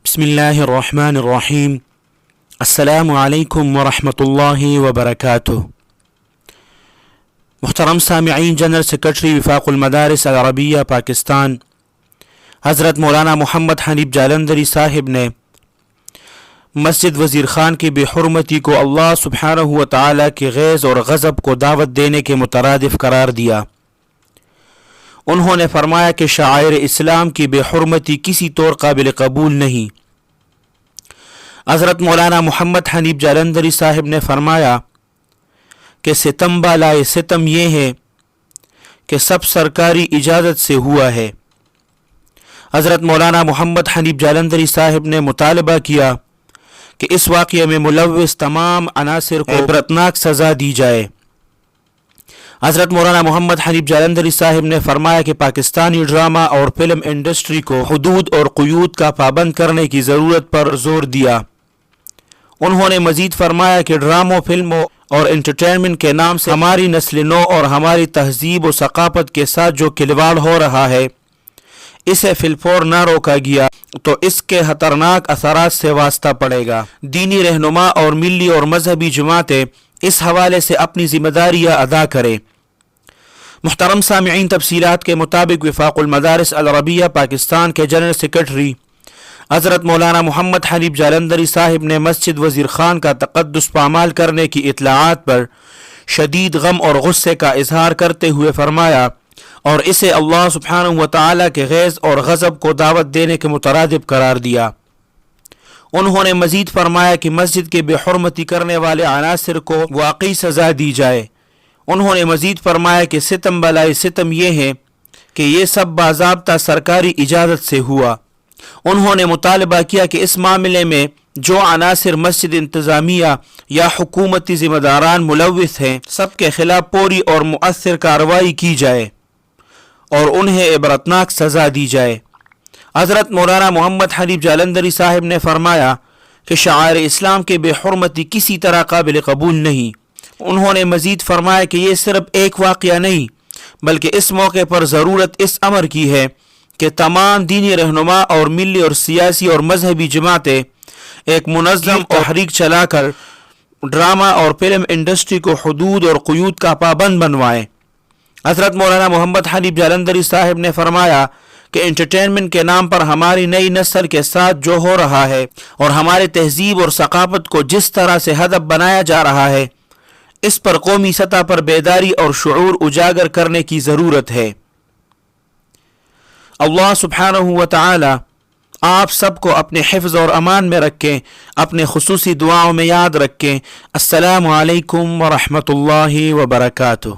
بسم اللہ الرحمن الرحیم۔ السلام علیکم ورحمۃ اللہ وبرکاتہ۔ محترم سامعین، جنرل سیکرٹری وفاق المدارس العربیہ پاکستان حضرت مولانا محمد حنیف جالندھری صاحب نے مسجد وزیر خان کی بے حرمتی کو اللہ سبحانہ و تعالی کے غیظ اور غضب کو دعوت دینے کے مترادف قرار دیا۔ انہوں نے فرمایا کہ شعائر اسلام کی بے حرمتی کسی طور قابل قبول نہیں۔ حضرت مولانا محمد حنیف جالندھری صاحب نے فرمایا کہ ستم بالائے ستم یہ ہے کہ سب سرکاری اجازت سے ہوا ہے۔ حضرت مولانا محمد حنیف جالندھری صاحب نے مطالبہ کیا کہ اس واقعے میں ملوث تمام عناصر کو عبرتناک سزا دی جائے۔ حضرت مولانا محمد حنیف جالندھری صاحب نے فرمایا کہ پاکستانی ڈرامہ اور فلم انڈسٹری کو حدود اور قیود کا پابند کرنے کی ضرورت پر زور دیا۔ انہوں نے مزید فرمایا کہ ڈراموں، فلموں اور انٹرٹینمنٹ کے نام سے ہماری نسل نو اور ہماری تہذیب و ثقافت کے ساتھ جو کھلواڑ ہو رہا ہے، اسے فی الفور نہ روکا گیا تو اس کے خطرناک اثرات سے واسطہ پڑے گا۔ دینی رہنما اور ملی اور مذہبی جماعتیں اس حوالے سے اپنی ذمہ داریاں ادا کریں۔ محترم سامعین، تفصیلات کے مطابق وفاق المدارس العربیہ پاکستان کے جنرل سیکرٹری حضرت مولانا محمد حنیف جالندھری صاحب نے مسجد وزیر خان کا تقدس پامال کرنے کی اطلاعات پر شدید غم اور غصے کا اظہار کرتے ہوئے فرمایا اور اسے اللہ سبحانہ و تعالی کے غیظ اور غضب کو دعوت دینے کے مترادف قرار دیا۔ انہوں نے مزید فرمایا کہ مسجد کے بے حرمتی کرنے والے عناصر کو واقعی سزا دی جائے۔ انہوں نے مزید فرمایا کہ ستم بالائے ستم یہ ہے کہ یہ سب باضابطہ سرکاری اجازت سے ہوا۔ انہوں نے مطالبہ کیا کہ اس معاملے میں جو عناصر مسجد انتظامیہ یا حکومتی ذمہ داران ملوث ہیں، سب کے خلاف پوری اور مؤثر کارروائی کی جائے اور انہیں عبرتناک سزا دی جائے۔ حضرت مولانا محمد حنیف جالندھری صاحب نے فرمایا کہ شعائر اسلام کے بے حرمتی کسی طرح قابل قبول نہیں۔ انہوں نے مزید فرمایا کہ یہ صرف ایک واقعہ نہیں بلکہ اس موقع پر ضرورت اس امر کی ہے کہ تمام دینی رہنما اور ملی اور سیاسی اور مذہبی جماعتیں ایک منظم تحریک چلا کر ڈرامہ اور فلم انڈسٹری کو حدود اور قیود کا پابند بنوائیں۔ حضرت مولانا محمد حنیف جالندھری صاحب نے فرمایا کہ انٹرٹینمنٹ کے نام پر ہماری نئی نسل کے ساتھ جو ہو رہا ہے اور ہمارے تہذیب اور ثقافت کو جس طرح سے ہدف بنایا جا رہا ہے، اس پر قومی سطح پر بیداری اور شعور اجاگر کرنے کی ضرورت ہے۔ اللہ سبحانہ و تعالی آپ سب کو اپنے حفظ اور امان میں رکھیں، اپنے خصوصی دعاؤں میں یاد رکھیں۔ السلام علیکم ورحمۃ اللہ وبرکاتہ۔